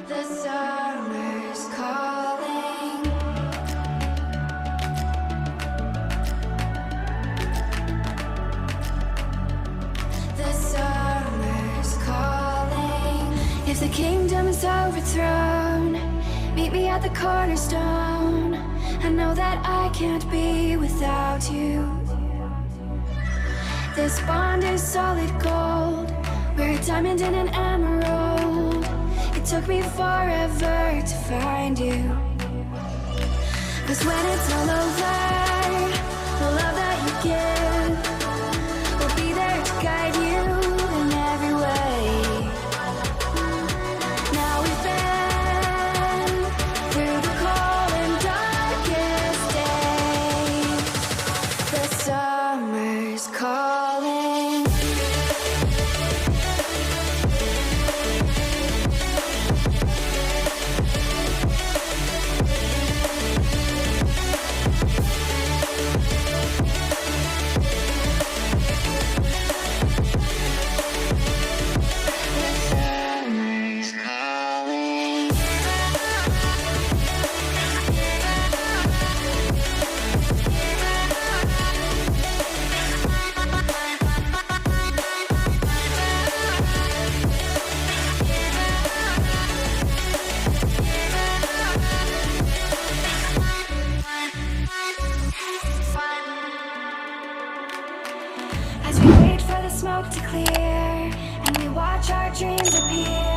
The summer's calling. The summer's calling. If the kingdom is overthrown, meet me at the cornerstone. I know that I can't be without you. This bond is solid gold. We're a diamond and an emerald. It took me forever to find you. 'Cause when it's all over, the love that you give will be there to guide you in every way. Now we've been through the cold and darkest days. The summer's calling. As we wait for the smoke to clear and we watch our dreams appear,